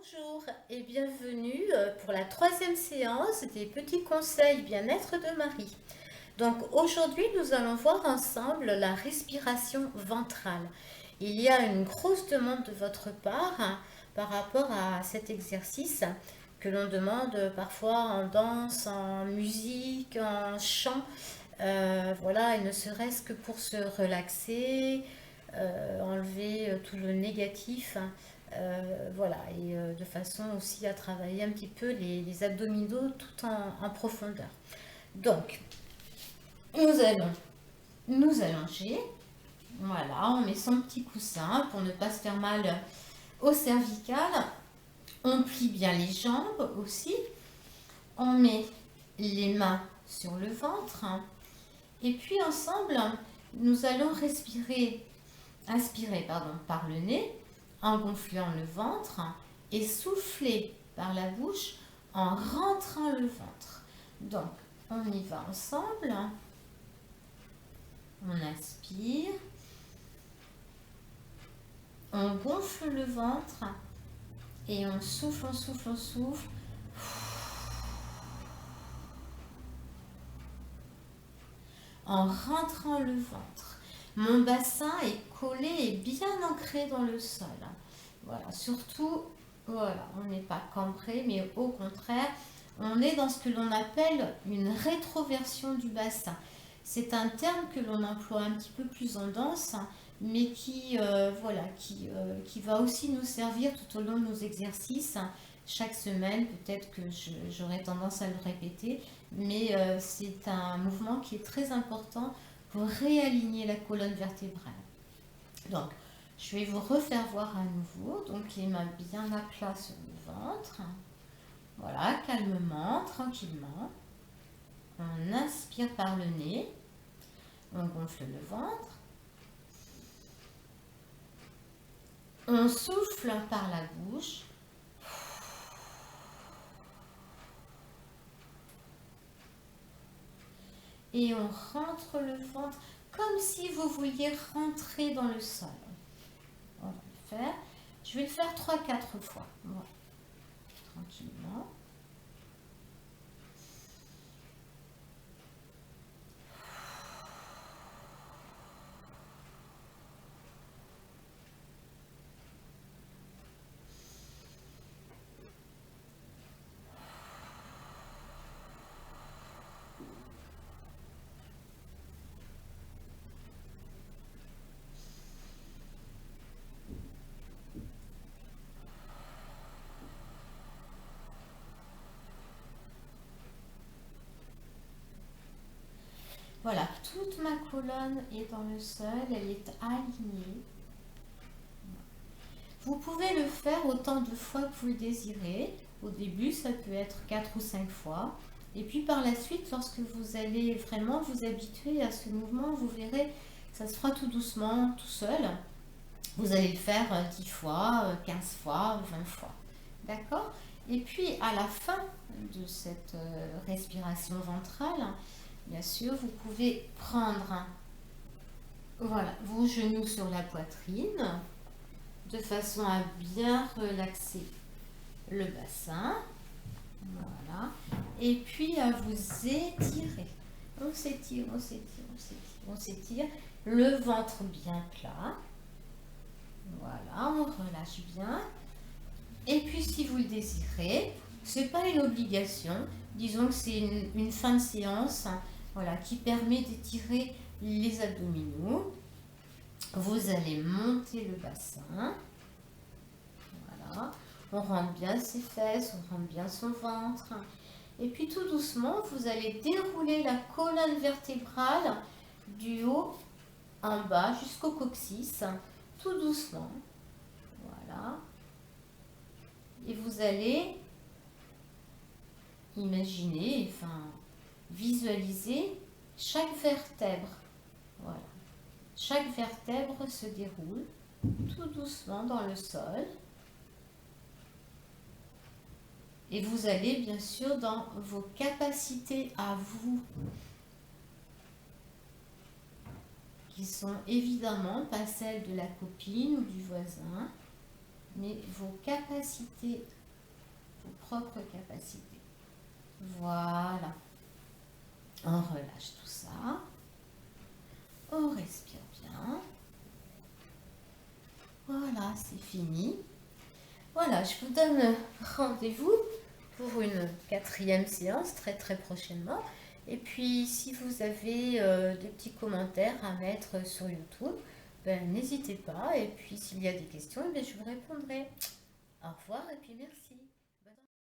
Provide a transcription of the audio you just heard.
Bonjour et bienvenue pour la troisième séance des petits conseils bien-être de Marie. Donc aujourd'hui nous allons voir ensemble la respiration ventrale. Il y a une grosse demande de votre part par rapport à cet exercice que l'on demande parfois en danse, en musique, en chant. Voilà, et ne serait-ce que pour se relaxer, enlever tout le négatif. Voilà, et de façon aussi à travailler un petit peu les abdominaux tout en profondeur. Donc, nous allons nous allonger. Voilà, on met son petit coussin pour ne pas se faire mal au cervical. On plie bien les jambes aussi. On met les mains sur le ventre. Et puis ensemble, nous allons inspirer par le nez en gonflant le ventre et souffler par la bouche en rentrant le ventre. Donc, on y va ensemble. On inspire. On gonfle le ventre et on souffle, on souffle, on souffle. En rentrant le ventre. Mon bassin est collé et bien ancré dans le sol. Voilà, surtout, voilà, on n'est pas cambré, mais au contraire, on est dans ce que l'on appelle une rétroversion du bassin. C'est un terme que l'on emploie un petit peu plus en danse, mais qui va aussi nous servir tout au long de nos exercices. Chaque semaine, peut-être que j'aurai tendance à le répéter, mais c'est un mouvement qui est très important pour réaligner la colonne vertébrale. Donc, je vais vous refaire voir à nouveau. Donc, les mains bien à plat sur le ventre. Voilà, calmement, tranquillement. On inspire par le nez. On gonfle le ventre. On souffle par la bouche. Et on rentre le ventre comme si vous vouliez rentrer dans le sol. On va le faire. Je vais le faire 3-4 fois. Voilà. Tranquillement. Voilà, toute ma colonne est dans le sol, elle est alignée. Vous pouvez le faire autant de fois que vous le désirez. Au début, ça peut être 4 ou 5 fois. Et puis par la suite, lorsque vous allez vraiment vous habituer à ce mouvement, vous verrez, ça se fera tout doucement, tout seul. Vous allez le faire 10 fois, 15 fois, 20 fois. D'accord? Et puis à la fin de cette respiration ventrale, bien sûr, vous pouvez prendre voilà, vos genoux sur la poitrine de façon à bien relaxer le bassin. Voilà. Et puis à vous étirer. On s'étire, on s'étire, on s'étire, on s'étire. Le ventre bien plat. Voilà, on relâche bien. Et puis si vous le désirez, c'est pas une obligation. Disons que c'est une fin de séance, voilà, qui permet d'étirer les abdominaux. Vous allez monter le bassin. Voilà. On rentre bien ses fesses, on rentre bien son ventre. Et puis tout doucement, vous allez dérouler la colonne vertébrale du haut en bas jusqu'au coccyx. Tout doucement. Voilà. Et vous allez imaginer, enfin visualiser chaque vertèbre. Voilà. Chaque vertèbre se déroule tout doucement dans le sol. Et vous allez bien sûr dans vos capacités à vous, qui sont évidemment pas celles de la copine ou du voisin. mais vos capacités, vos propres capacités. Voilà. On relâche tout ça. On respire bien. Voilà, c'est fini. Voilà, je vous donne rendez-vous pour une 4e séance très prochainement. Et puis, si vous avez des petits commentaires à mettre sur YouTube, ben, n'hésitez pas. Et puis, s'il y a des questions, ben, je vous répondrai. Au revoir et puis merci.